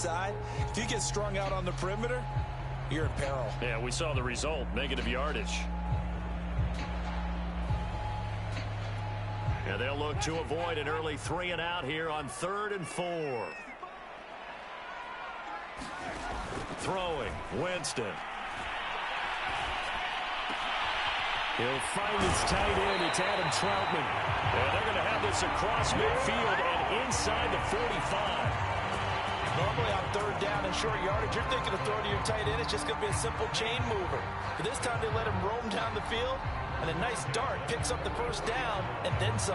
inside. If you get strung out on the perimeter, you're in peril. Yeah, we saw the result, negative yardage. And they'll look to avoid an early 3 and out here on 3rd and 4. Throwing, Winston. He'll find his tight end. It's Adam Troutman. And they're going to have this across midfield and inside the 45. Normally on 3rd down and short yardage, you're thinking of throwing to your tight end. It's just going to be a simple chain mover. But this time they let him roam down the field, and a nice dart picks up the first down and then some.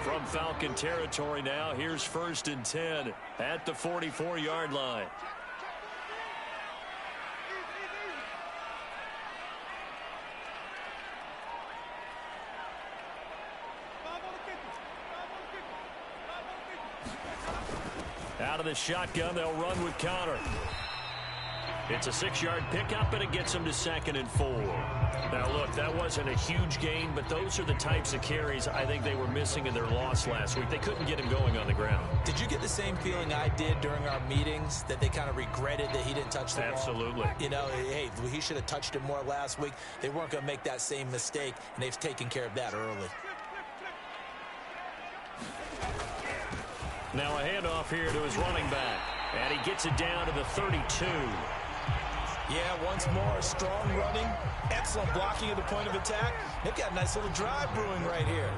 From Falcon territory now, here's 1st and 10 at the 44-yard line. Out of the shotgun, they'll run with Connor. It's a 6-yard pickup, and it gets them to 2nd and 4. Now, look, that wasn't a huge gain, but those are the types of carries I think they were missing in their loss last week. They couldn't get him going on the ground. Did you get the same feeling I did during our meetings, that they kind of regretted that he didn't touch the ball? Absolutely. You know, hey, he should have touched it more last week. They weren't going to make that same mistake, and they've taken care of that early. Now a handoff here to his running back, and he gets it down to the 32. Yeah, once more, strong running, excellent blocking at the point of attack. They've got a nice little drive brewing right here.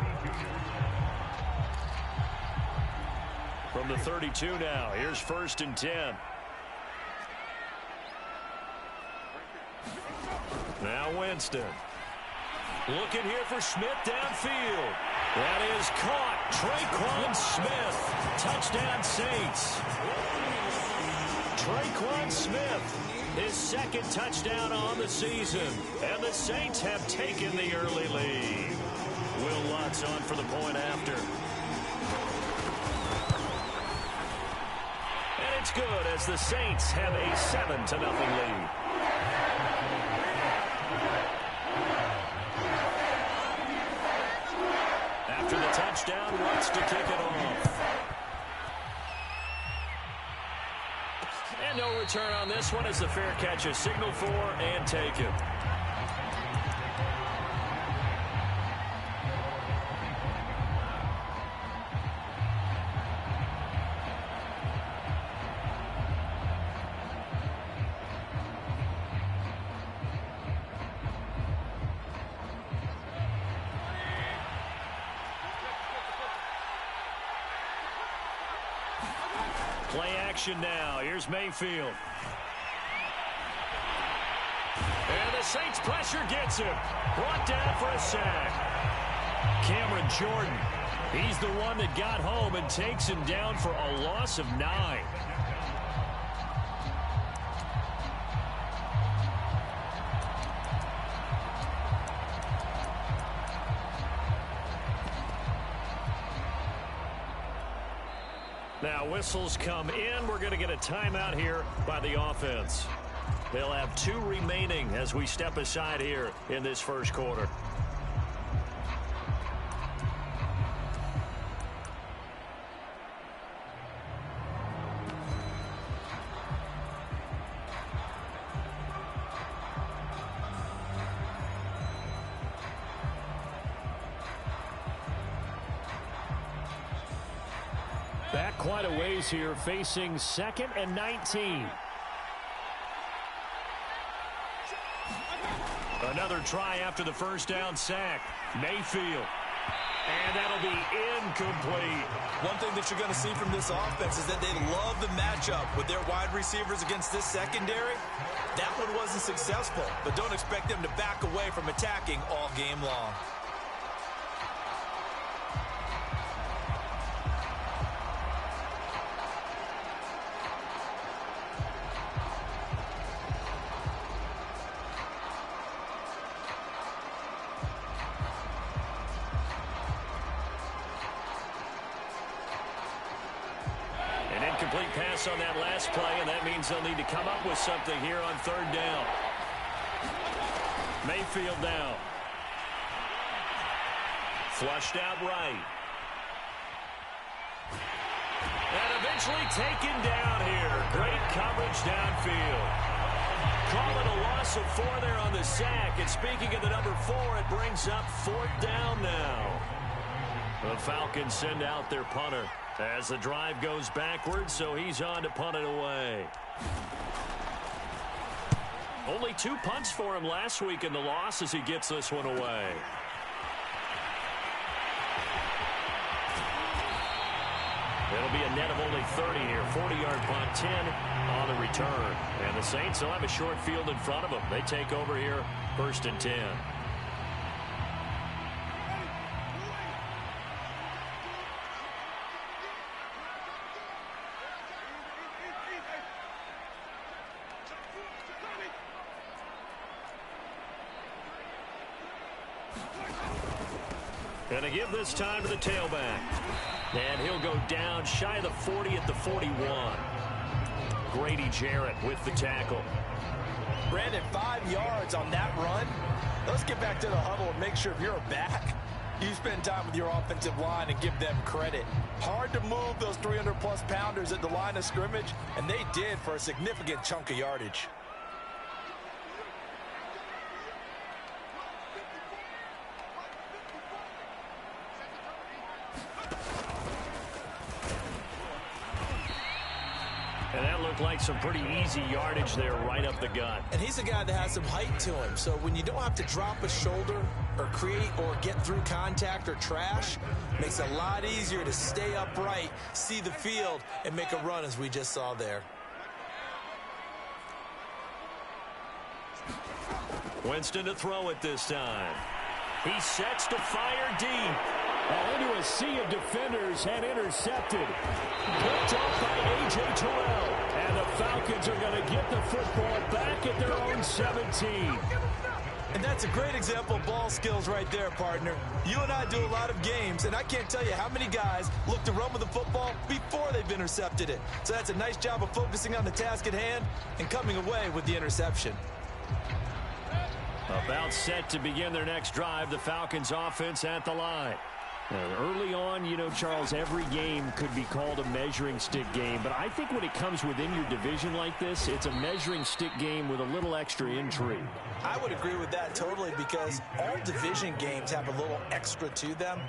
From the 32 now, here's 1st and 10. Now Winston. Looking here for Smith downfield. That is caught. Traquan Smith. Touchdown Saints. Traquan Smith. His 2nd touchdown on the season. And the Saints have taken the early lead. Will Lutz on for the point after. And it's good as the Saints have a 7-0 lead. After the touchdown, Lutz to kick it off. And no return on this one as the fair catch is signaled for and taken. Play action now. Here's Mayfield. And the Saints pressure gets him. Brought down for a sack. Cameron Jordan. He's the one that got home and takes him down for a loss of 9. Now whistles come in. We're going to get a timeout here by the offense. They'll have 2 remaining as we step aside here in this first quarter. Back quite a ways here, facing 2nd and 19. Another try after the first down sack. Mayfield. And that'll be incomplete. One thing that you're going to see from this offense is that they love the matchup with their wide receivers against this secondary. That one wasn't successful, but don't expect them to back away from attacking all game long. Incomplete pass on that last play, and that means they'll need to come up with something here on third down. Mayfield now. Flushed out right. And eventually taken down here. Great coverage downfield. Call it a loss of 4 there on the sack. And speaking of the number 4, it brings up 4th down now. The Falcons send out their punter as the drive goes backwards, so he's on to punt it away. Only 2 punts for him last week in the loss as he gets this one away. It'll be a net of only 30 here. 40-yard punt, 10 on the return. And the Saints will have a short field in front of them. They take over here, 1st and 10. Going to give this time to the tailback. And he'll go down shy of the 40 at the 41. Grady Jarrett with the tackle. Brandon, 5 yards on that run. Let's get back to the huddle and make sure if you're a back, you spend time with your offensive line and give them credit. Hard to move those 300-plus pounders at the line of scrimmage, and they did for a significant chunk of yardage. And that looked like some pretty easy yardage there right up the gut. And he's a guy that has some height to him. So when you don't have to drop a shoulder or create or get through contact or trash, makes it a lot easier to stay upright, see the field, and make a run as we just saw there. Winston to throw it this time. He sets to fire deep. Into a sea of defenders and intercepted. Picked off by A.J. Terrell. And the Falcons are going to get the football back at their own 17. And that's a great example of ball skills right there, partner. You and I do a lot of games, and I can't tell you how many guys look to run with the football before they've intercepted it. So that's a nice job of focusing on the task at hand and coming away with the interception. About set to begin their next drive, the Falcons offense at the line. Early on, you know, Charles, every game could be called a measuring stick game. But I think when it comes within your division like this, it's a measuring stick game with a little extra intrigue. I would agree with that totally because all division games have a little extra to them.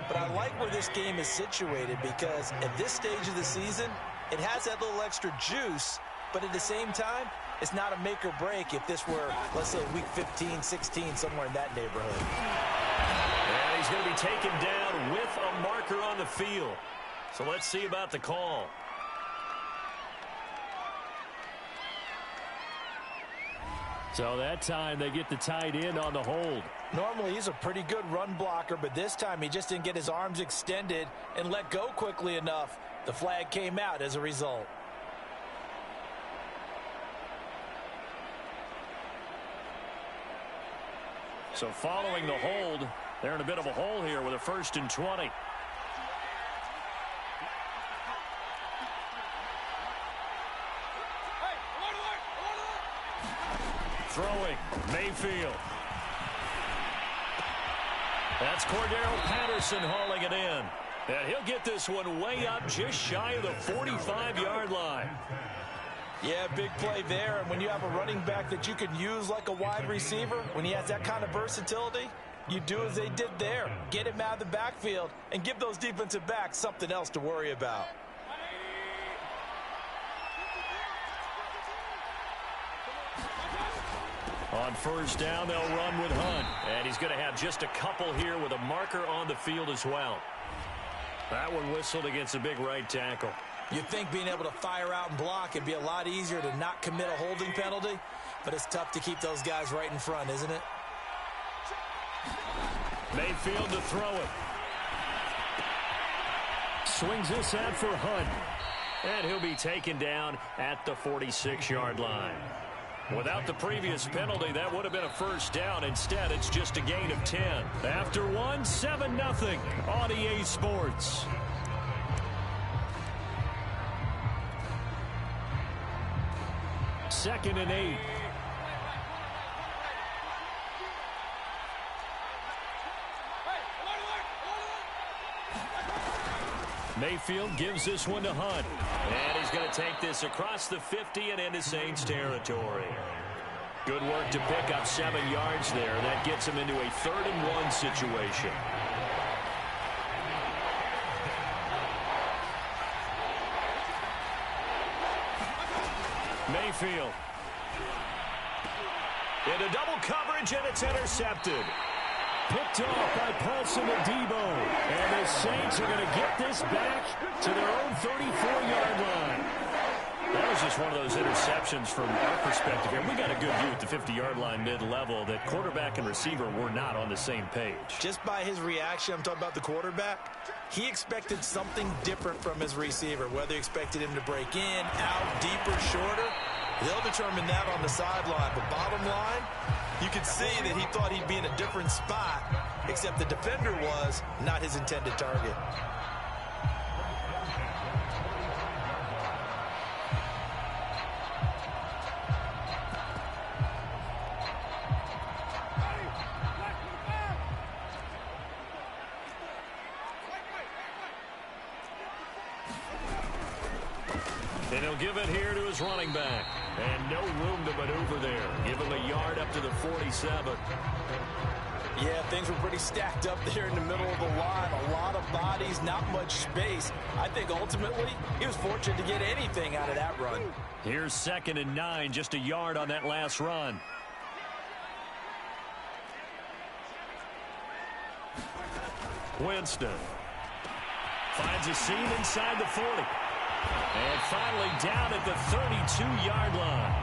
But I like where this game is situated because at this stage of the season, it has that little extra juice. But at the same time, it's not a make or break if this were, let's say, week 15, 16, somewhere in that neighborhood. And he's going to be taken down with a marker on the field. So let's see about the call. So that time they get the tight end on the hold. Normally he's a pretty good run blocker, but this time he just didn't get his arms extended and let go quickly enough. The flag came out as a result. So following the hold, they're in a bit of a hole here with a 1st and 20. Throwing, Mayfield. That's Cordero Patterson hauling it in. And he'll get this one way up just shy of the 45-yard line. Yeah, big play there. And when you have a running back that you can use like a wide receiver, when he has that kind of versatility, you do as they did there. Get him out of the backfield and give those defensive backs something else to worry about. On 1st down, they'll run with Hunt. And he's going to have just a couple here with a marker on the field as well. That one whistled against a big right tackle. You'd think being able to fire out and block would be a lot easier to not commit a holding penalty, but it's tough to keep those guys right in front, isn't it? Mayfield to throw it. Swings this out for Hunt. And he'll be taken down at the 46-yard line. Without the previous penalty, that would have been a 1st down. Instead, it's just a gain of 10. After one, 7-0 on EA Sports. 2nd and 8. Mayfield gives this one to Hunt. And he's going to take this across the 50 and into Saints territory. Good work to pick up 7 yards there. That gets him into a 3rd and 1 situation. Mayfield. Into double coverage, and it's intercepted. Picked off by Paulson Adebo. And the Saints are going to get this back to their own 34-yard line. That was just one of those interceptions from our perspective here. We got a good view at the 50-yard line mid-level that quarterback and receiver were not on the same page. Just by his reaction, I'm talking about the quarterback, he expected something different from his receiver, whether he expected him to break in, out, deeper, shorter. They'll determine that on the sideline. But bottom line, you could see that he thought he'd be in a different spot, except the defender was not his intended target. And he'll give it here to his running back. And no room to maneuver there. Give him a yard up to the 47. Yeah, things were pretty stacked up there in the middle of the line. A lot of bodies, not much space. I think ultimately he was fortunate to get anything out of that run. Here's 2nd and 9, just a yard on that last run. Winston finds a seam inside the 40. And finally down at the 32-yard line.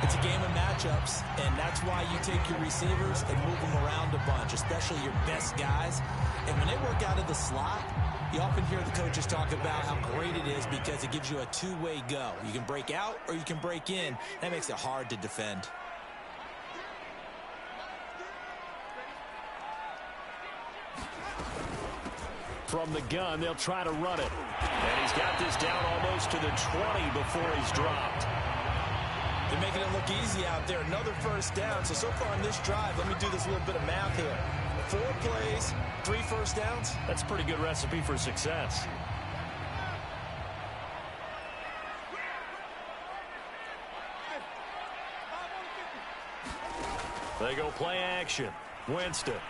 It's a game of matchups, and that's why you take your receivers and move them around a bunch, especially your best guys. And when they work out of the slot, you often hear the coaches talk about how great it is because it gives you a two-way go. You can break out or you can break in. That makes it hard to defend. From the gun, they'll try to run it. And he's got this down almost to the 20 before he's dropped. They're making it look easy out there. Another first down. So far on this drive, let me do this little bit of math here. 4 plays, 3 first downs. That's a pretty good recipe for success. They go play action. Winston.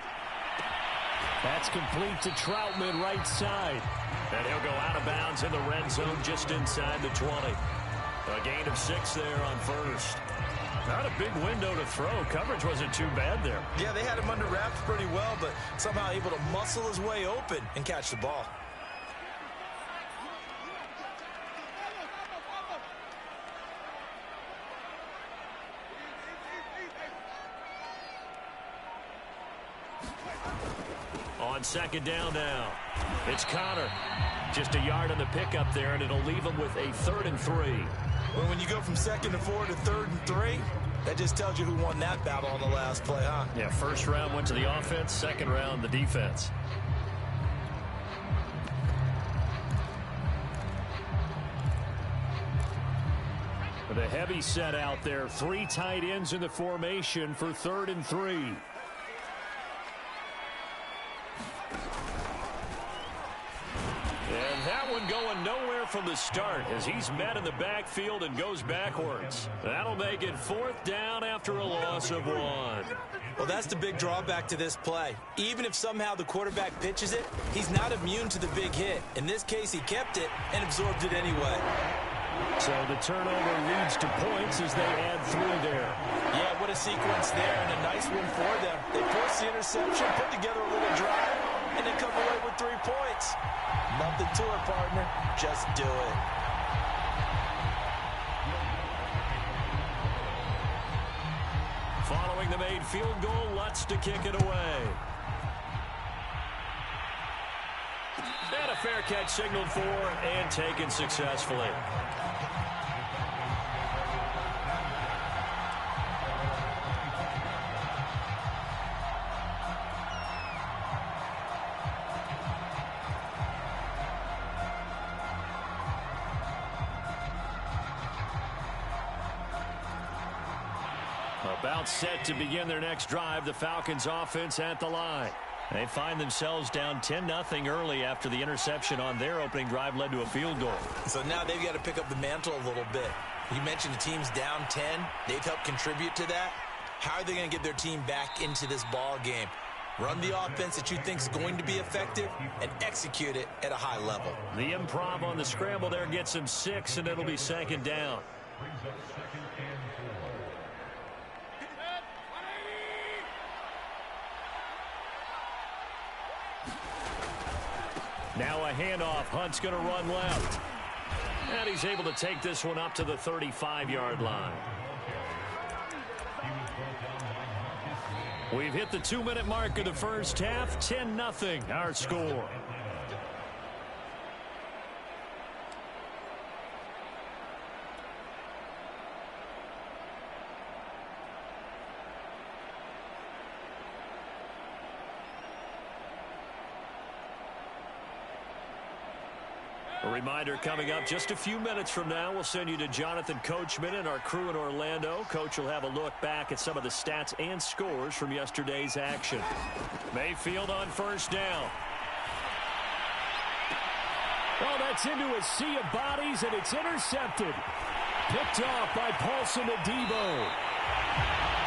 That's complete to Troutman right side. And he'll go out of bounds in the red zone just inside the 20. A gain of 6 there on first. Not a big window to throw. Coverage wasn't too bad there. Yeah, they had him under wraps pretty well, but somehow able to muscle his way open and catch the ball. On 2nd down now. It's Connor. Just a yard on the pickup there, and it'll leave him with a 3rd and 3. Well, when you go from 2nd and 4 to 3rd and 3, that just tells you who won that battle on the last play, huh? Yeah, first round went to the offense, 2nd round the defense. With a heavy set out there, 3 tight ends in the formation for 3rd and 3. And that one going nowhere from the start as he's met in the backfield and goes backwards. That'll make it 4th down after a loss of 1. Well, that's the big drawback to this play. Even if somehow the quarterback pitches it, he's not immune to the big hit. In this case, he kept it and absorbed it anyway. So the turnover leads to points as they add 3 there. Yeah, what a sequence there, and a nice win for them. They forced the interception, put together a little drive, and then come away with 3 points. Nothing to it, partner. Just do it. Following the made field goal, Lutz to kick it away. And a fair catch signaled for and taken successfully. About set to begin their next drive, the Falcons offense at the line. They find themselves down 10-0 early after the interception on their opening drive led to a field goal. So now they've got to pick up the mantle a little bit. You mentioned the team's down 10. They've helped contribute to that. How are they going to get their team back into this ball game? Run the offense that you think is going to be effective and execute it at a high level. The improv on the scramble there gets them 6, and it'll be second down. Now a handoff. Hunt's going to run left. And he's able to take this one up to the 35-yard line. We've hit the 2-minute mark of the first half. 10-0 our score. A reminder coming up just a few minutes from now, we'll send you to Jonathan Coachman and our crew in Orlando. Coach will have a look back at some of the stats and scores from yesterday's action. Mayfield on first down. Oh, that's into a sea of bodies, and it's intercepted. Picked off by PalmerJr2.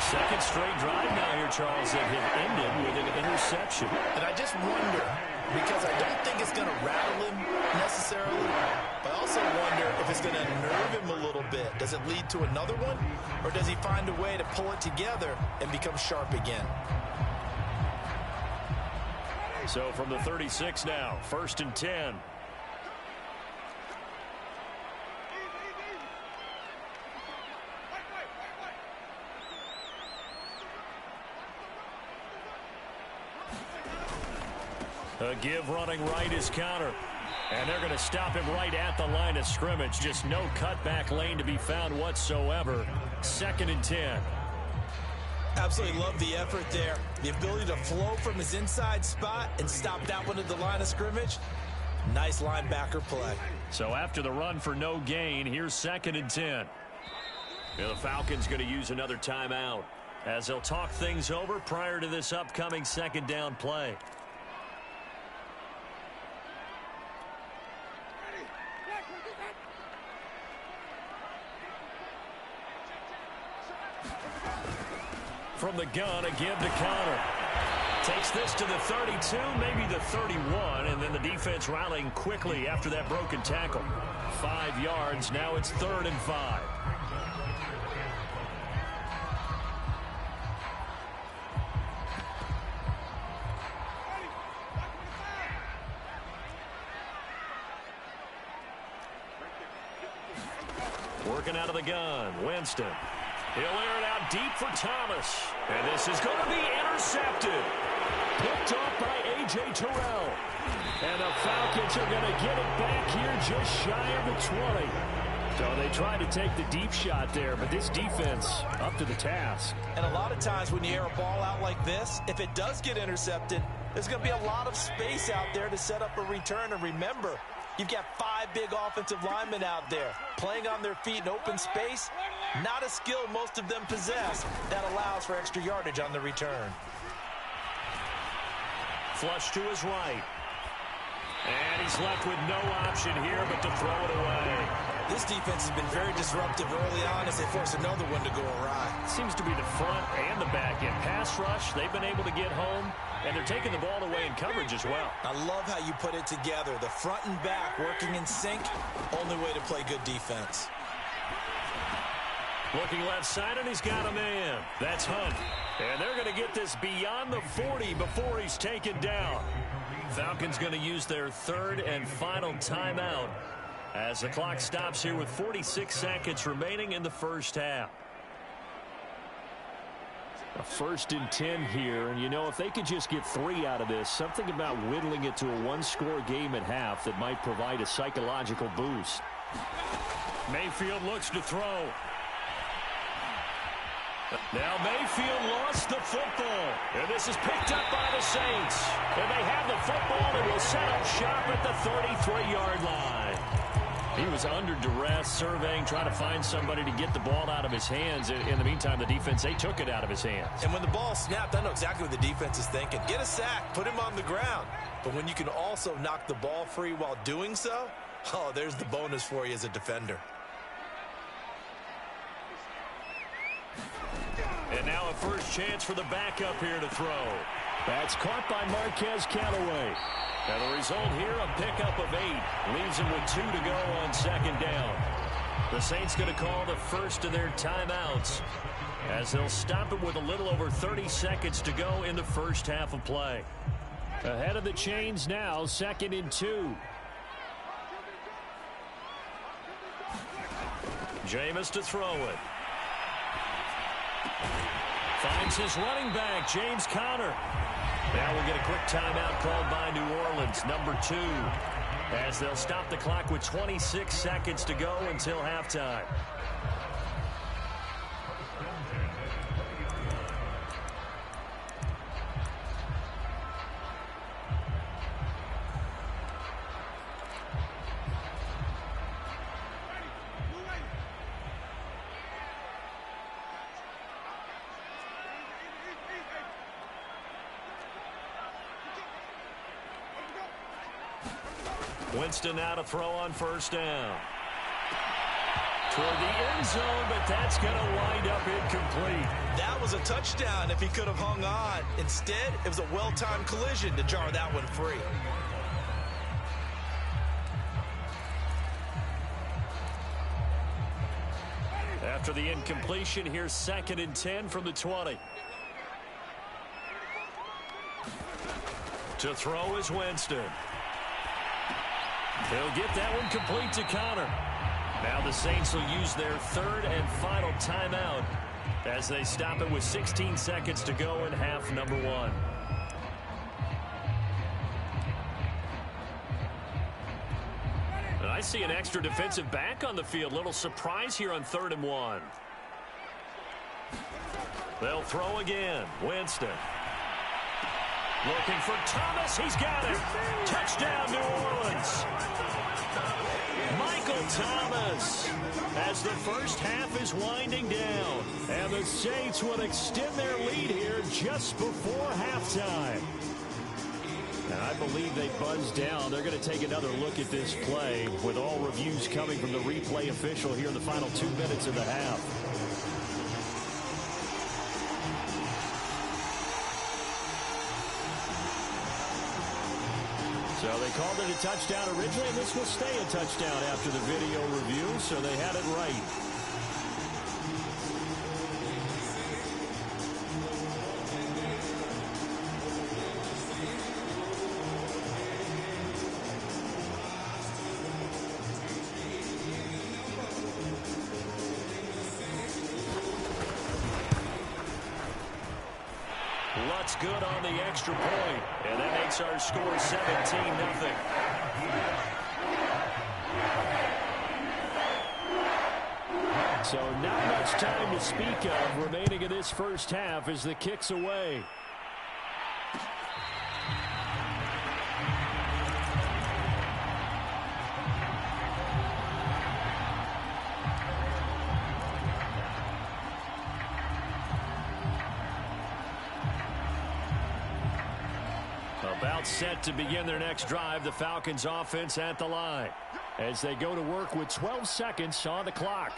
Second straight drive now here, Charles, that had ended with an interception. And I just wonder, because I don't think it's going to rattle him necessarily, but I also wonder if it's going to nerve him a little bit. Does it lead to another one, or does he find a way to pull it together and become sharp again? So from the 36 now, 1st and 10. A give running right is counter. And they're going to stop him right at the line of scrimmage. Just no cutback lane to be found whatsoever. 2nd and 10. Absolutely love the effort there. The ability to flow from his inside spot and stop that one at the line of scrimmage. Nice linebacker play. So after the run for no gain, here's 2nd and 10. The Falcons going to use another timeout as they'll talk things over prior to this upcoming 2nd down play. From the gun, a give to counter. Takes this to the 32, maybe the 31, and then the defense rallying quickly after that broken tackle. 5 yards, now it's 3rd and 5. Working out of the gun, Winston. He'll air it out deep for Thomas. And this is going to be intercepted. Picked off by A.J. Terrell. And the Falcons are going to get it back here just shy of the 20. So they tried to take the deep shot there, but this defense up to the task. And a lot of times when you air a ball out like this, if it does get intercepted, there's going to be a lot of space out there to set up a return. And remember, you've got 5 big offensive linemen out there playing on their feet in open space. Not a skill most of them possess that allows for extra yardage on the return. Flush to his right. And he's left with no option here but to throw it away. This defense has been very disruptive early on as they force another one to go awry. Seems to be the front and the back end. Pass rush, they've been able to get home, and they're taking the ball away in coverage as well. I love how you put it together. The front and back working in sync, only way to play good defense. Looking left side, and he's got a man. That's Hunt. And they're going to get this beyond the 40 before he's taken down. Falcons going to use their 3rd and final timeout as the clock stops here with 46 seconds remaining in the first half. A 1st and 10 here, and you know, if they could just get 3 out of this, something about whittling it to a 1-score game at half that might provide a psychological boost. Mayfield looks to throw. Now Mayfield lost the football, and this is picked up by the Saints. And they have the football and will set up shop at the 33-yard line. He was under duress, surveying, trying to find somebody to get the ball out of his hands. In the meantime, the defense, they took it out of his hands. And when the ball snapped, I know exactly what the defense is thinking. Get a sack, put him on the ground. But when you can also knock the ball free while doing so, oh, there's the bonus for you as a defender. And now a first chance for the backup here to throw. That's caught by Marquez Callaway. And the result here, a pickup of 8. Leaves him with 2 to go on second down. The Saints going to call the first of their timeouts as they'll stop it with a little over 30 seconds to go in the first half of play. Ahead of the chains now, 2nd and 2. Jameis to throw it. Finds his running back, James Conner. Now we'll get a quick timeout called by New Orleans, number 2, as they'll stop the clock with 26 seconds to go until halftime. Winston now to throw on first down. Toward the end zone, but that's going to wind up incomplete. That was a touchdown if he could have hung on. Instead, it was a well-timed collision to jar that one free. After the incompletion, here's 2nd and 10 from the 20. To throw is Winston. He'll get that one complete to Conner. Now the Saints will use their 3rd and final timeout as they stop it with 16 seconds to go in half number 1. And I see an extra defensive back on the field. Little surprise here on 3rd and 1. They'll throw again. Winston. Looking for Thomas. He's got it. Touchdown, New Orleans. Michael Thomas as the first half is winding down. And the Saints will extend their lead here just before halftime. And I believe they buzzed down. They're going to take another look at this play with all reviews coming from the replay official here in the final 2 minutes of the half. So they called it a touchdown originally, and this will stay a touchdown after the video review, so they had it right. Lutt's good on the extra point, and that makes our score 17-0. So not much time to speak of remaining in this first half as the kick's away. About set to begin their next drive, the Falcons offense at the line as they go to work with 12 seconds on the clock.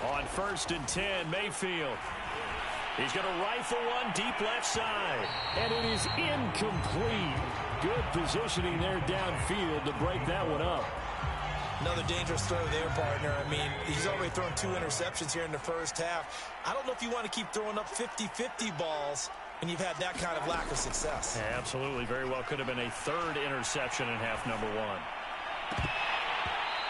On 1st and 10, Mayfield. He's going to rifle one deep left side. And it is incomplete. Good positioning there downfield to break that one up. Another dangerous throw there, partner. I mean, he's already thrown 2 interceptions here in the first half. I don't know if you want to keep throwing up 50-50 balls when you've had that kind of lack of success. Yeah, absolutely. Very well could have been a 3rd interception in half number 1.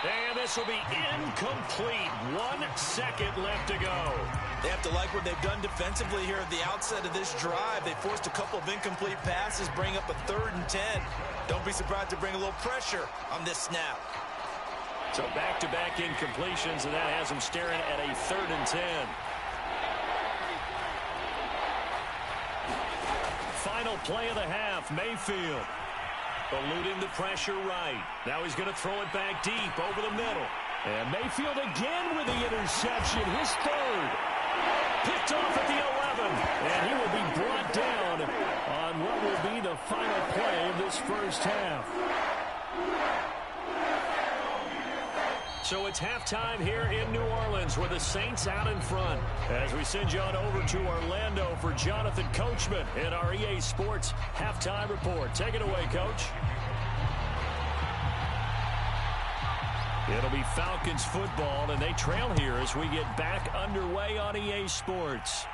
And this will be incomplete. 1 second left to go. They have to like what they've done defensively here at the outset of this drive. They forced a couple of incomplete passes, bring up a 3rd and 10. Don't be surprised to bring a little pressure on this snap. So back-to-back incompletions, and that has them staring at a 3rd and 10. Final play of the half, Mayfield. Eluding the pressure right. Now he's going to throw it back deep over the middle. And Mayfield again with the interception, his third. Picked off at the 11. And he will be brought down on what will be the final play of this first half. So it's halftime here in New Orleans with the Saints out in front. As we send you on over to Orlando for Jonathan Coachman in our EA Sports Halftime Report. Take it away, Coach. It'll be Falcons football, and they trail here as we get back underway on EA Sports.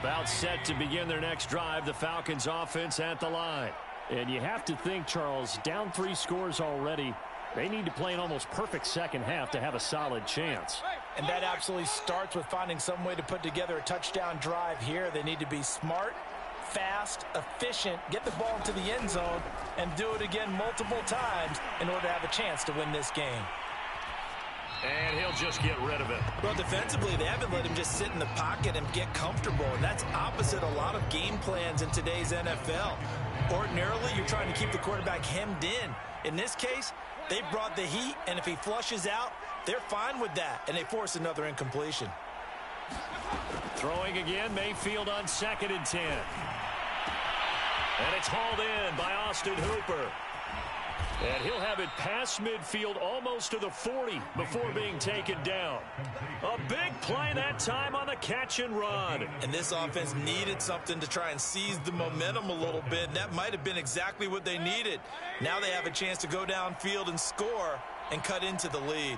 About set to begin their next drive, the Falcons offense at the line. And you have to think, Charles, down 3 scores already. They need to play an almost perfect second half to have a solid chance. And that absolutely starts with finding some way to put together a touchdown drive here. They need to be smart, fast, efficient, get the ball into the end zone, and do it again multiple times in order to have a chance to win this game. And he'll just get rid of it. Well, defensively, they haven't let him just sit in the pocket and get comfortable, and that's opposite a lot of game plans in today's NFL. Ordinarily, you're trying to keep the quarterback hemmed in. In this case, they brought the heat, and if he flushes out, they're fine with that, and they force another incompletion. Throwing again, Mayfield on 2nd and 10. And it's hauled in by Austin Hooper. And he'll have it past midfield almost to the 40 before being taken down. A big play that time on the catch and run. And this offense needed something to try and seize the momentum a little bit. And that might have been exactly what they needed. Now they have a chance to go downfield and score and cut into the lead.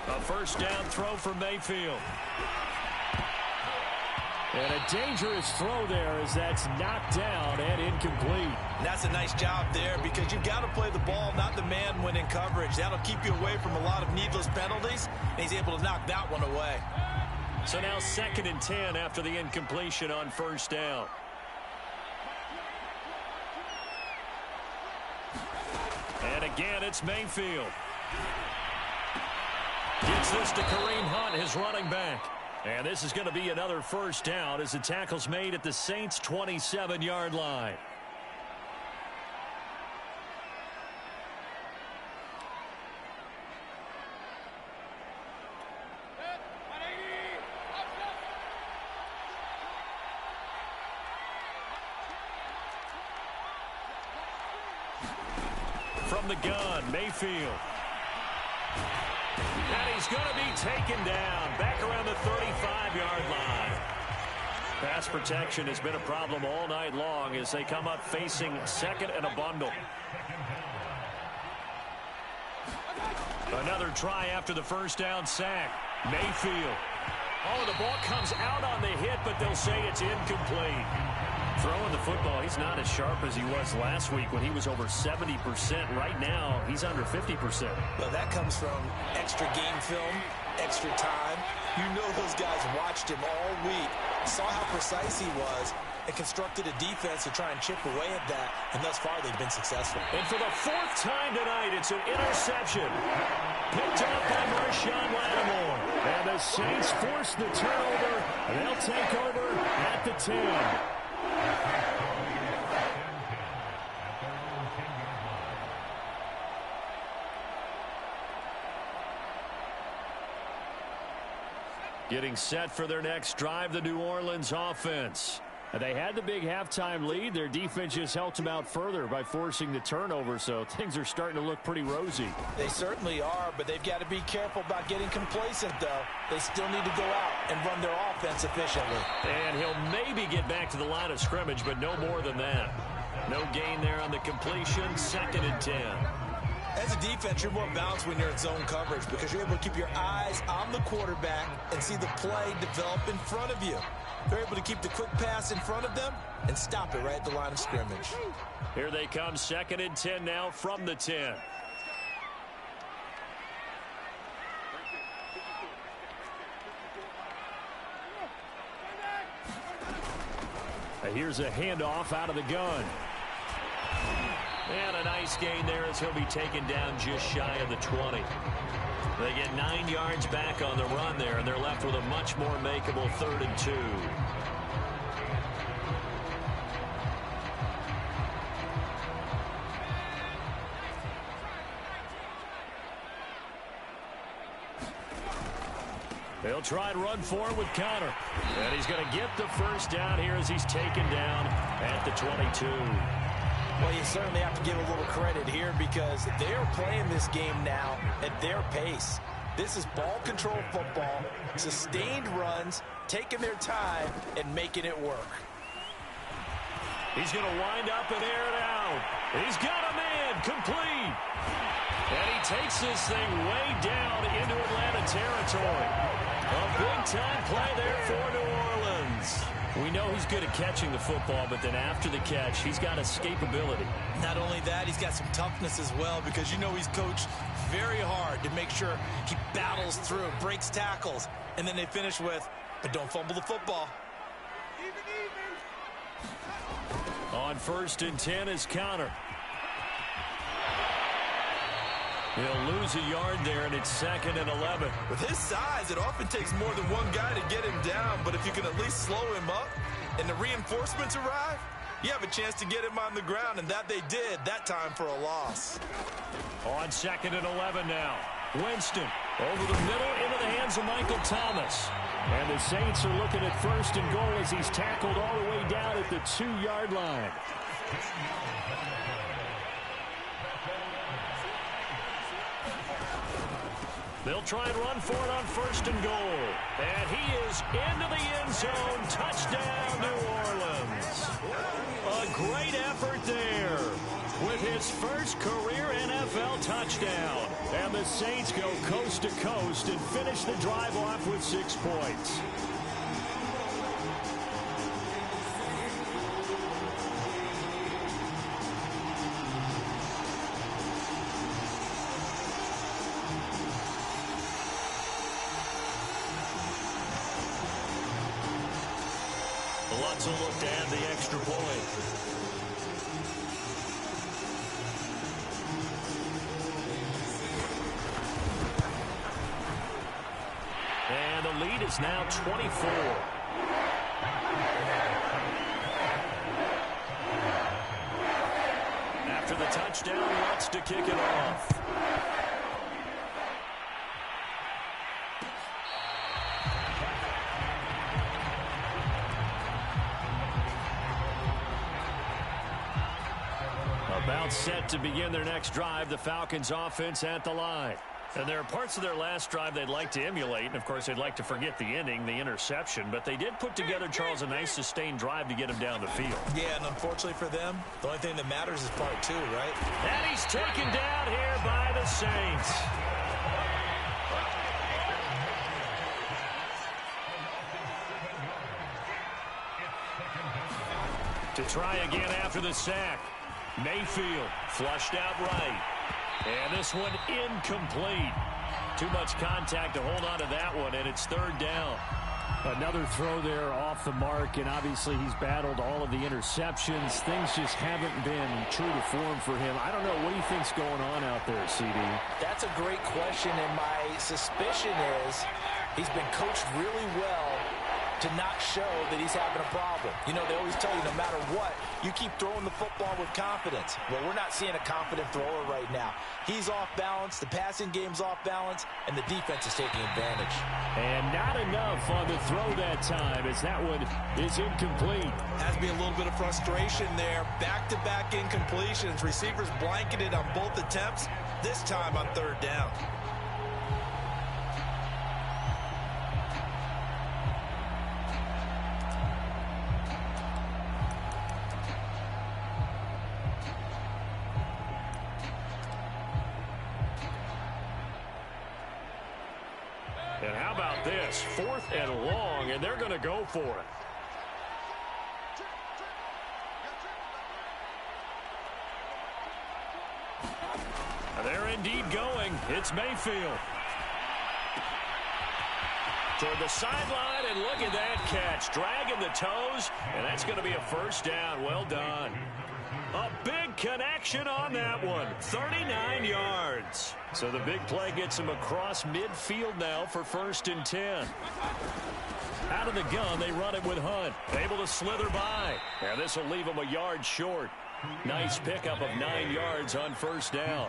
A first down throw for Mayfield. And a dangerous throw there as that's knocked down and incomplete. And that's a nice job there because you've got to play the ball, not the man when in coverage. That'll keep you away from a lot of needless penalties, and he's able to knock that one away. So now 2nd and 10 after the incompletion on first down. And again, it's Mayfield. Gets this to Kareem Hunt, his running back. And this is going to be another first down as the tackle's made at the Saints' 27-yard line. From the gun, Mayfield. And he's going to be taken down back around the 35-yard line. Pass protection has been a problem all night long as they come up facing 2nd and a bundle. Another try after the first down sack. Mayfield. Oh, the ball comes out on the hit, but they'll say it's incomplete. Throwing the football, he's not as sharp as he was last week when he was over 70%. Right now, he's under 50%. Well, that comes from extra game film, extra time. You know those guys watched him all week, saw how precise he was, and constructed a defense to try and chip away at that, and thus far they've been successful. And for the 4th time tonight, it's an interception. Picked up by Marshawn Lattimore. And the Saints force the turnover, and they'll take over at the 10. Getting set for their next drive, the New Orleans offense. They had the big halftime lead. Their defense just helped them out further by forcing the turnover, so things are starting to look pretty rosy. They certainly are, but they've got to be careful about getting complacent, though. They still need to go out and run their offense efficiently. And he'll maybe get back to the line of scrimmage, but no more than that. No gain there on the completion, 2nd and 10. As a defense, you're more balanced when you're in zone coverage because you're able to keep your eyes on the quarterback and see the play develop in front of you. They're able to keep the quick pass in front of them and stop it right at the line of scrimmage. Here they come, 2nd and 10 now from the 10. Here's a handoff out of the gun. And a nice gain there as he'll be taken down just shy of the 20. They get 9 yards back on the run there, and they're left with a much more makeable 3rd and 2. They'll try and run for it with Connor. And he's going to get the first down here as he's taken down at the 22. Well, you certainly have to give a little credit here because they're playing this game now at their pace. This is ball control football, sustained runs, taking their time, and making it work. He's going to wind up and air it out. He's got a man complete. And he takes this thing way down into Atlanta territory. A big-time play there for New Orleans. We know he's good at catching the football, but then after the catch, he's got escapability. Not only that, he's got some toughness as well because you know he's coached very hard to make sure he battles through, breaks tackles, and then they finish with, but don't fumble the football. On 1st and 10 is Connor. He'll lose a yard there, and it's 2nd and 11. With his size, it often takes more than one guy to get him down, but if you can at least slow him up and the reinforcements arrive, you have a chance to get him on the ground, and that they did that time for a loss. On 2nd and 11 now. Winston over the middle into the hands of Michael Thomas. And the Saints are looking at 1st and goal as he's tackled all the way down at the 2-yard line. They'll try and run for it on 1st and goal. And he is into the end zone. Touchdown, New Orleans. A great effort there with his first career NFL touchdown. And the Saints go coast to coast and finish the drive off with 6 points. Lutz will look to add the extra point. And the lead is now 24. After the touchdown, Lutz to kick it off. About set to begin their next drive, the Falcons offense at the line. And there are parts of their last drive they'd like to emulate, and of course they'd like to forget the ending, the interception, but they did put together, Charles, a nice sustained drive to get him down the field. Yeah, and unfortunately for them, the only thing that matters is part 2, right? And he's taken down here by the Saints. To try again after the sack. Mayfield flushed out right. And this one incomplete. Too much contact to hold on to that one, and it's 3rd down. Another throw there off the mark, and obviously he's battled all of the interceptions. Things just haven't been true to form for him. I don't know. What do you think's going on out there, CD? That's a great question, and my suspicion is he's been coached really well to not show that he's having a problem. You know, they always tell you no matter what, you keep throwing the football with confidence. Well, we're not seeing a confident thrower right now. He's off balance, the passing game's off balance, and the defense is taking advantage. And not enough on the throw that time as that one is incomplete. Has to be a little bit of frustration there. Back-to-back incompletions. Receivers blanketed on both attempts, this time on 3rd down. And how about this? 4th and long, and they're going to go for it. They're indeed going. It's Mayfield. Toward the sideline, and look at that catch. Dragging the toes, and that's going to be a first down. Well done. A big connection on that one. 39 yards. So the big play gets him across midfield now for 1st and 10. Out of the gun, they run it with Hunt. Able to slither by. And this will leave him a yard short. Nice pickup of 9 yards on 1st down.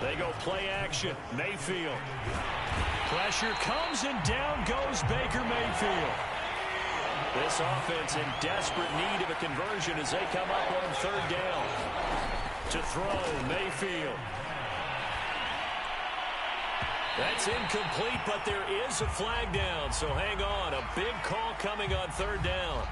They go play action. Mayfield. Pressure comes, and down goes Baker Mayfield. This offense in desperate need of a conversion as they come up on 3rd down. To throw, Mayfield. That's incomplete, but there is a flag down, so hang on. A big call coming on 3rd down.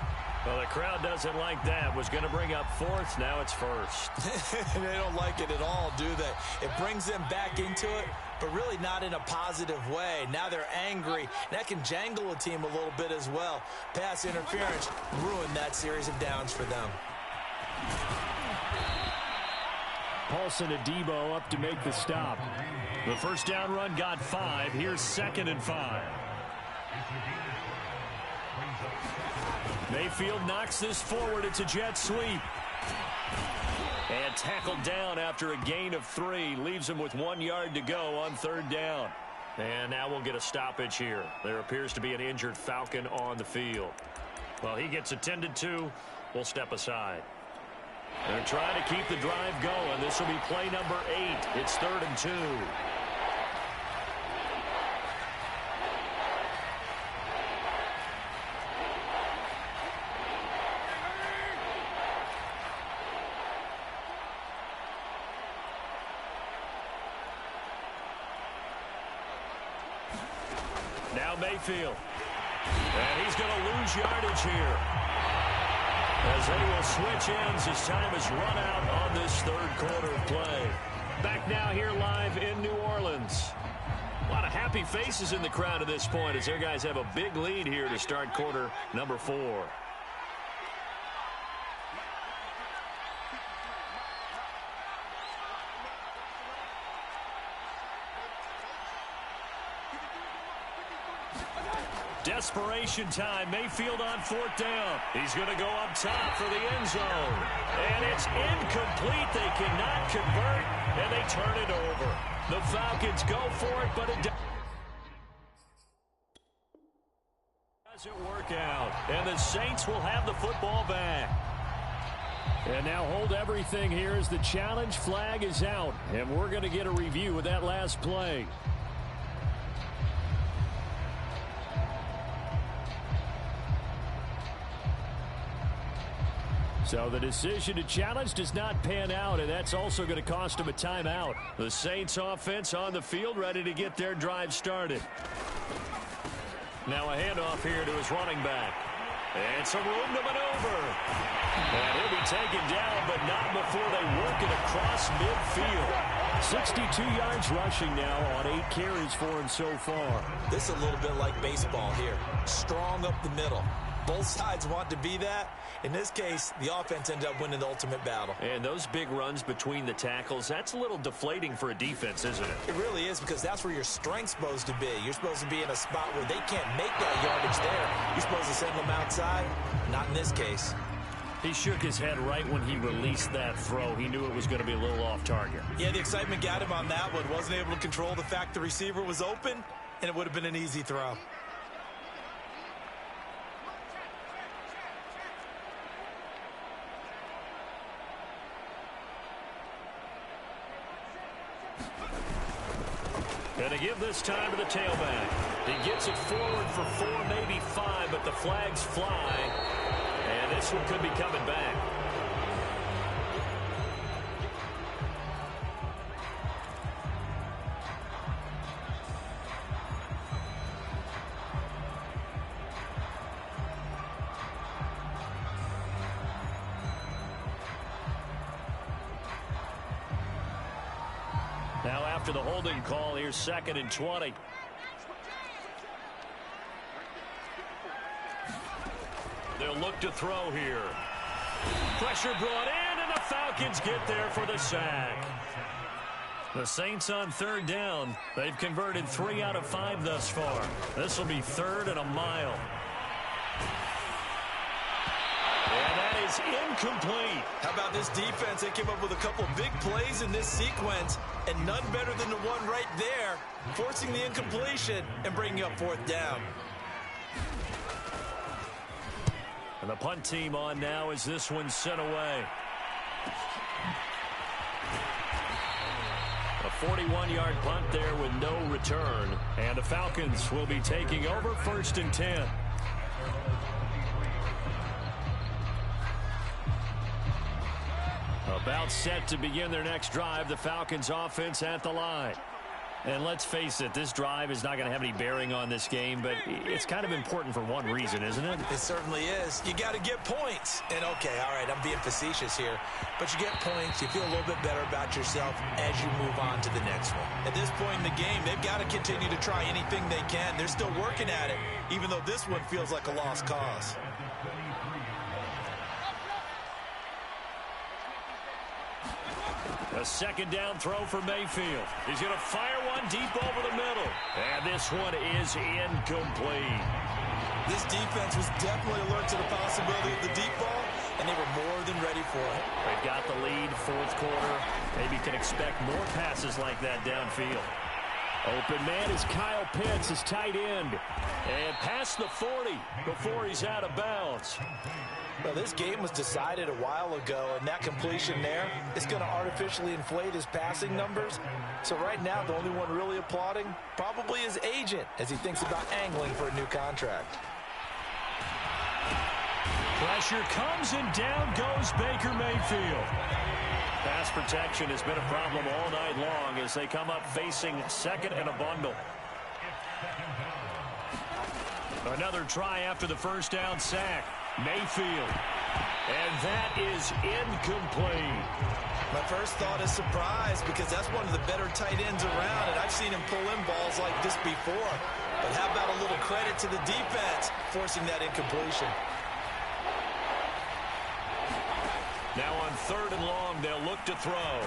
Well, the crowd doesn't like that. Was going to bring up 4th. Now it's 1st. They don't like it at all, do they? It brings them back into it, but really not in a positive way. Now they're angry. That can jangle a team a little bit as well. Pass interference ruined that series of downs for them. PalmerJr2 up to make the stop. The 1st down run got 5. Here's 2nd and 5. Mayfield knocks this forward. It's a jet sweep. And tackled down after a gain of 3. Leaves him with 1 yard to go on 3rd down. And now we'll get a stoppage here. There appears to be an injured Falcon on the field. Well, he gets attended to. We'll step aside. They're trying to keep the drive going. This will be play number 8. It's 3rd and 2. Now Mayfield. And he's going to lose yardage here, as they will switch ends as time has run out on this 3rd quarter of play. Back now here live in New Orleans. A lot of happy faces in the crowd at this point as their guys have a big lead here to start quarter number 4. Desperation time. Mayfield on 4th down. He's going to go up top for the end zone. And it's incomplete. They cannot convert, and they turn it over. The Falcons go for it, but it doesn't work out. And the Saints will have the football back. And now hold everything here as the challenge flag is out. And we're going to get a review of that last play. So the decision to challenge does not pan out, and that's also going to cost him a timeout. The Saints offense on the field ready to get their drive started. Now a handoff here to his running back. And some room to maneuver. And he'll be taken down, but not before they work it across midfield. 62 yards rushing now on 8 carries for him so far. This is a little bit like baseball here. Strong up the middle. Both sides want to be that. In this case, the offense ended up winning the ultimate battle. And those big runs between the tackles, that's a little deflating for a defense, isn't it? It really is, because that's where your strength's supposed to be. You're supposed to be in a spot where they can't make that yardage there. You're supposed to send them outside. Not in this case. He shook his head right when he released that throw. He knew it was going to be a little off target. Yeah, the excitement got him on that one. Wasn't able to control the fact the receiver was open, and it would have been an easy throw. Going to give this time to the tailback. He gets it forward for 4, maybe 5, but the flags fly. And this one could be coming back. Now after the holding call, here's 2nd and 20. They'll look to throw here. Pressure brought in, and the Falcons get there for the sack. The Saints on third down. They've converted 3 out of 5 thus far. This will be 3rd and a mile. And that is incomplete. How about this defense? They came up with a couple big plays in this sequence, and none better than the one right there, forcing the incompletion and bringing up 4th down. And the punt team on now as this one's sent away. A 41-yard punt there with no return. And the Falcons will be taking over 1st and 10. About set to begin their next drive, the Falcons offense at the line. And let's face it, this drive is not going to have any bearing on this game, but it's kind of important for one reason, isn't it? It certainly is. You got to get points. And, okay, all right, I'm being facetious here. But you get points, you feel a little bit better about yourself as you move on to the next one. At this point in the game, they've got to continue to try anything they can. They're still working at it, even though this one feels like a lost cause. A 2nd down throw for Mayfield. He's going to fire one deep over the middle. And this one is incomplete. This defense was definitely alert to the possibility of the deep ball, and they were more than ready for it. They've got the lead, 4th quarter. Maybe can expect more passes like that downfield. Open man is Kyle Pitts, his tight end. And past the 40 before he's out of bounds. Well, this game was decided a while ago, and that completion there is going to artificially inflate his passing numbers. So right now, the only one really applauding probably his agent as he thinks about angling for a new contract. Pressure comes, and down goes Baker Mayfield. Pass protection has been a problem all night long as they come up facing 2nd and a bundle. Another try after the 1st down sack. Mayfield. And that is incomplete. My first thought is surprise because that's one of the better tight ends around, and I've seen him pull in balls like this before. But how about a little credit to the defense forcing that incompletion? Now on 3rd and long, they'll look to throw.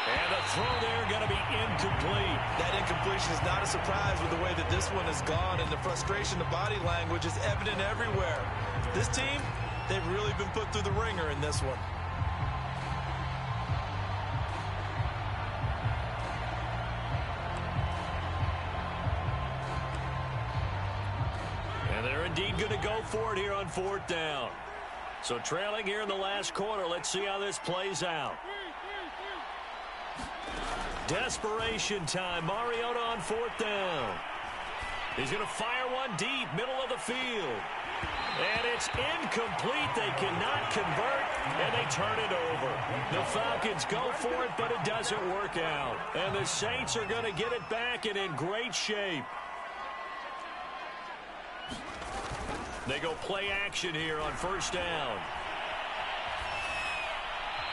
And the throw there going to be incomplete. That incompletion is not a surprise with the way that this one has gone, and the frustration, the body language is evident everywhere. This team, they've really been put through the ringer in this one. And they're indeed going to go for it here on 4th down. So trailing here in the last quarter, let's see how this plays out. Desperation time. Mariota on 4th down. He's going to fire one deep, middle of the field. And it's incomplete. They cannot convert, and they turn it over. The Falcons go for it, but it doesn't work out. And the Saints are going to get it back and in great shape. They go play action here on 1st down.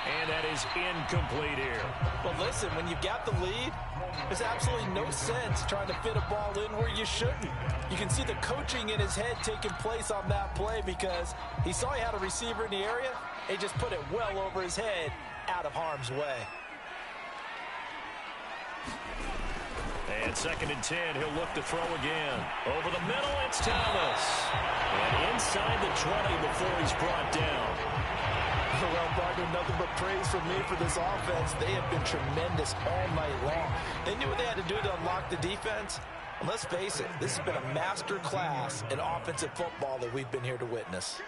And that is incomplete here. Well, listen, when you've got the lead, there's absolutely no sense trying to fit a ball in where you shouldn't. You can see the coaching in his head taking place on that play because he saw he had a receiver in the area. He just put it well over his head out of harm's way. And 2nd and 10, he'll look to throw again. Over the middle, it's Thomas. And inside the 20 before he's brought down. Well, partner, nothing but praise from me for this offense. They have been tremendous all night long. They knew what they had to do to unlock the defense. And let's face it, this has been a master class in offensive football that we've been here to witness.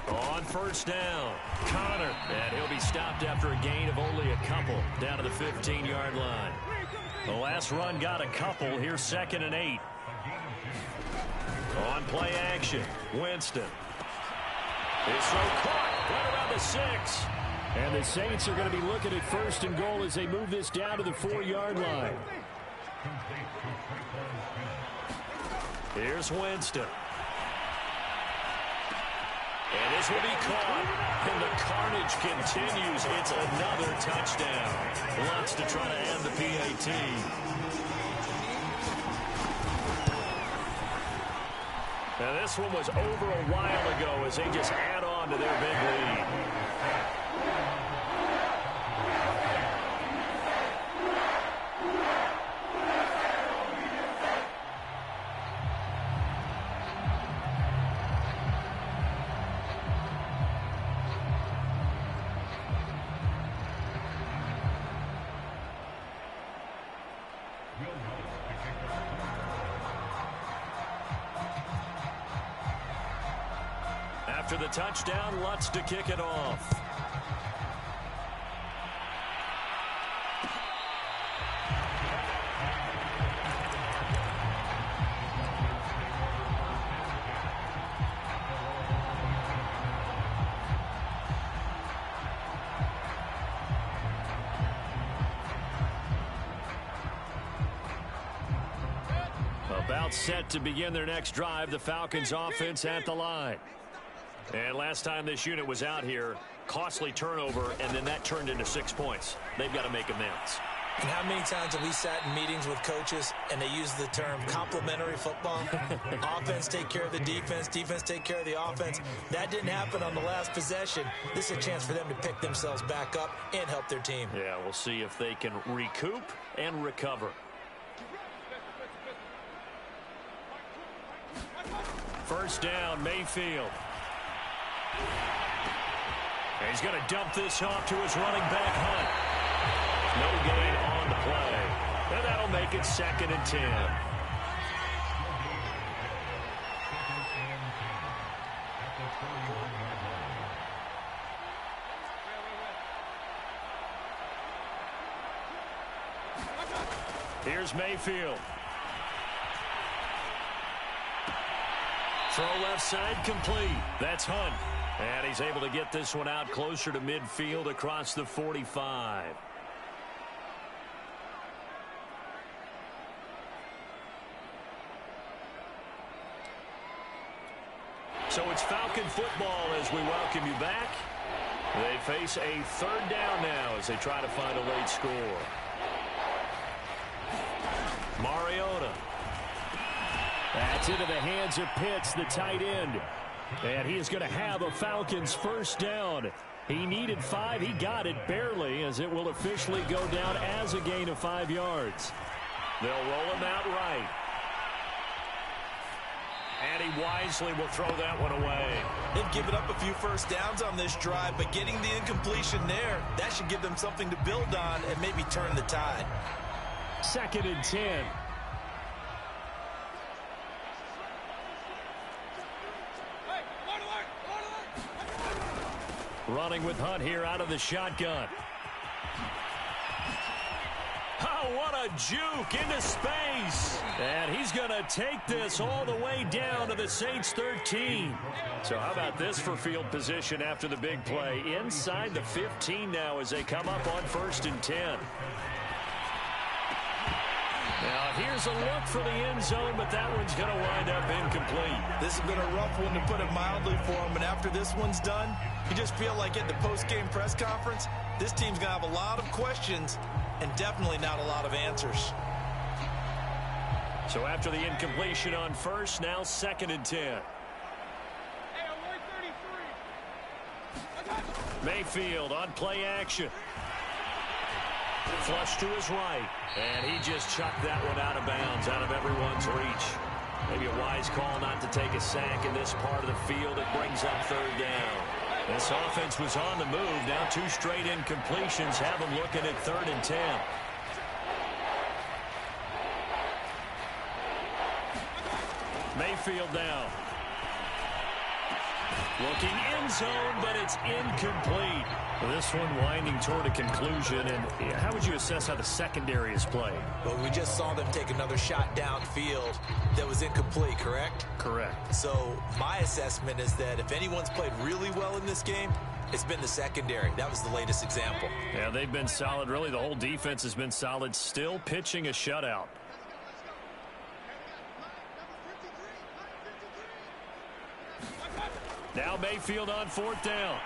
On 1st down, Connor. And he'll be stopped after a gain of only a couple down to the 15-yard line. The last run got a couple. Here's 2nd and 8. On play action, Winston. His throw caught right around the 6. And the Saints are going to be looking at 1st and goal as they move this down to the 4-yard line. Here's Winston. And this will be caught. And the carnage continues. It's another touchdown. Wants to try to end the PAT. Now, this one was over a while ago as they just add on to their big lead. After the touchdown, Lutz to kick it off. About set to begin their next drive, the Falcons offense at the line. And last time this unit was out here, costly turnover, and then that turned into 6 points. They've got to make amends. And how many times have we sat in meetings with coaches and they use the term complementary football? Offense take care of the defense, defense take care of the offense. That didn't happen on the last possession. This is a chance for them to pick themselves back up and help their team. Yeah, we'll see if they can recoup and recover. First down, Mayfield. And he's going to dump this off to his running back, Hunt. No gain on the play. And that'll make it 2nd and 10. Here's Mayfield. Throw left side complete. That's Hunt. And he's able to get this one out closer to midfield across the 45. So it's Falcon football as we welcome you back. They face a 3rd down now as they try to find a late score. Mariota. That's into the hands of Pitts, the tight end. And he is going to have a Falcons first down. He needed 5. He got it barely as it will officially go down as a gain of 5 yards. They'll roll him out right. And he wisely will throw that one away. They've given up a few first downs on this drive, but getting the incompletion there, that should give them something to build on and maybe turn the tide. 2nd and 10. Running with Hunt here out of the shotgun. Oh, what a juke into space. And he's going to take this all the way down to the Saints 13. So how about this for field position after the big play? Inside the 15 now as they come up on 1st and 10. Now, here's a look for the end zone, but that one's going to wind up incomplete. This has been a rough one, to put it mildly, for him. And after this one's done, you just feel like at the post-game press conference, this team's going to have a lot of questions and definitely not a lot of answers. So after the incompletion on 1st, now 2nd and 10. Mayfield on play action. Flush to his right. And he just chucked that one out of bounds, out of everyone's reach. Maybe a wise call not to take a sack in this part of the field. It brings up 3rd down. This offense was on the move. Now 2 straight incompletions have them looking at 3rd and 10. Mayfield now. Looking end zone, but it's incomplete. This one winding toward a conclusion. And how would you assess how the secondary is played? Well, we just saw them take another shot downfield that was incomplete, correct? Correct. So my assessment is that if anyone's played really well in this game, it's been the secondary. That was the latest example. Yeah, they've been solid. Really, the whole defense has been solid. Still pitching a shutout. Now Mayfield on 4th down.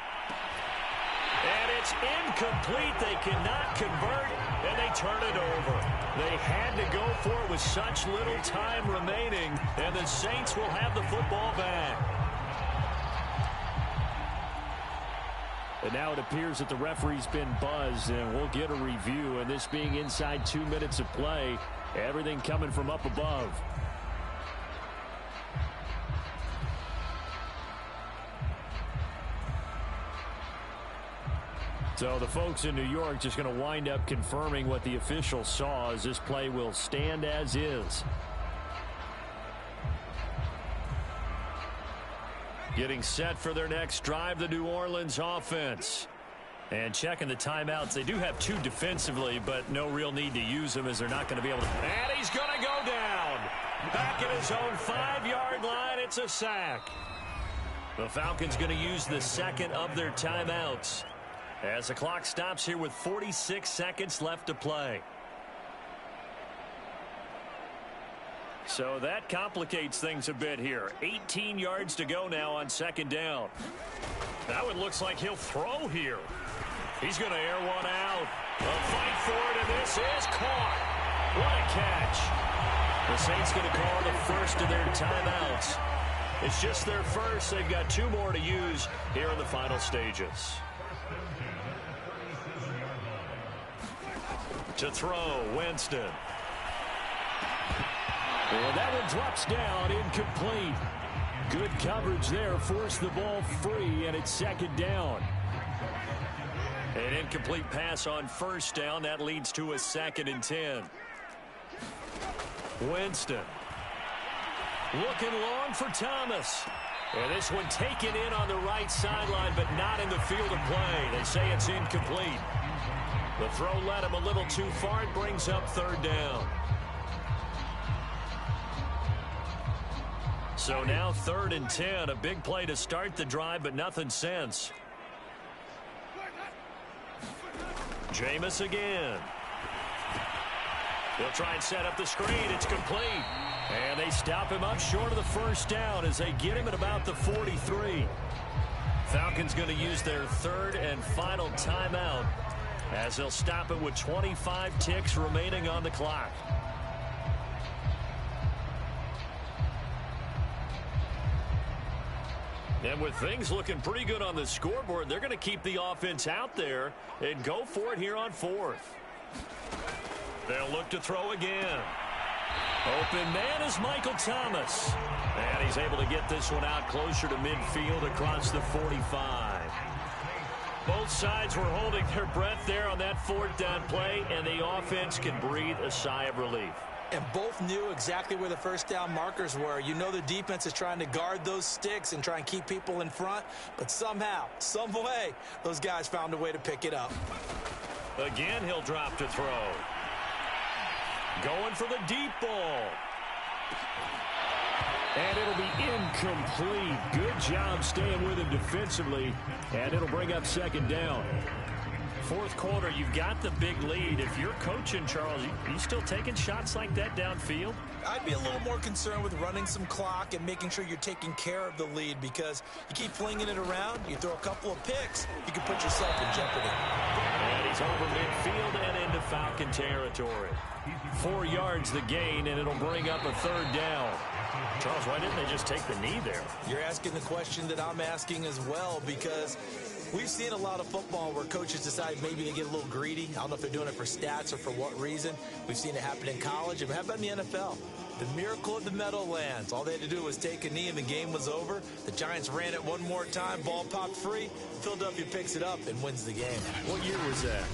And it's It's incomplete. They cannot convert, and they turn it over. They had to go for it with such little time remaining, and the Saints will have the football back. And now it appears that the referee's been buzzed, and we'll get a review. And this being inside 2 minutes of play, everything coming from up above. So the folks in New York just going to wind up confirming what the official saw, as this play will stand as is. Getting set for their next drive, the New Orleans offense. And checking the timeouts. They do have 2 defensively, but no real need to use them, as they're not going to be able to. And he's going to go down. Back at his own 5-yard line. It's a sack. The Falcons going to use the second of their timeouts, as the clock stops here with 46 seconds left to play. So that complicates things a bit here. 18 yards to go now on second down. Now it looks like he'll throw here. He's going to air one out. A fight for it, and this is caught. What a catch. The Saints going to call the first of their timeouts. It's just their first. They've got 2 more to use here in the final stages. To throw, Winston. Well, that one drops down, incomplete. Good coverage there, forced the ball free, and it's second down. An incomplete pass on first down. That leads to a 2nd and 10. Winston. Looking long for Thomas. And this one taken in on the right sideline, but not in the field of play. They say it's incomplete. The throw led him a little too far. It brings up 3rd down. So now 3rd and 10. A big play to start the drive, but nothing since. Jameis again. They'll try and set up the screen. It's complete. And they stop him up short of the first down as they get him at about the 43. Falcons going to use their 3rd and final timeout, as they'll stop it with 25 ticks remaining on the clock. And with things looking pretty good on the scoreboard, they're going to keep the offense out there and go for it here on 4th. They'll look to throw again. Open man is Michael Thomas. And he's able to get this one out closer to midfield across the 45. Both sides were holding their breath there on that 4th down play, and the offense can breathe a sigh of relief. And both knew exactly where the first down markers were. You know the defense is trying to guard those sticks and try and keep people in front, but somehow, some way, those guys found a way to pick it up. Again, he'll drop to throw. Going for the deep ball. And it'll be incomplete. Good job staying with him defensively, and it'll bring up 2nd down. 4th quarter, you've got the big lead. If you're coaching, Charles, you still taking shots like that downfield? I'd be a little more concerned with running some clock and making sure you're taking care of the lead, because you keep flinging it around, you throw a couple of picks, you can put yourself in jeopardy. And he's over midfield and into Falcon territory. 4 yards the gain, and it'll bring up a 3rd down. Charles, why didn't they just take the knee there? You're asking the question that I'm asking as well, because we've seen a lot of football where coaches decide maybe they get a little greedy. I don't know if they're doing it for stats or for what reason. We've seen it happen in college. And how about in the NFL? The miracle of the Meadowlands. All they had to do was take a knee and the game was over. The Giants ran it one more time. Ball popped free. Philadelphia picks it up and wins the game. What year was that?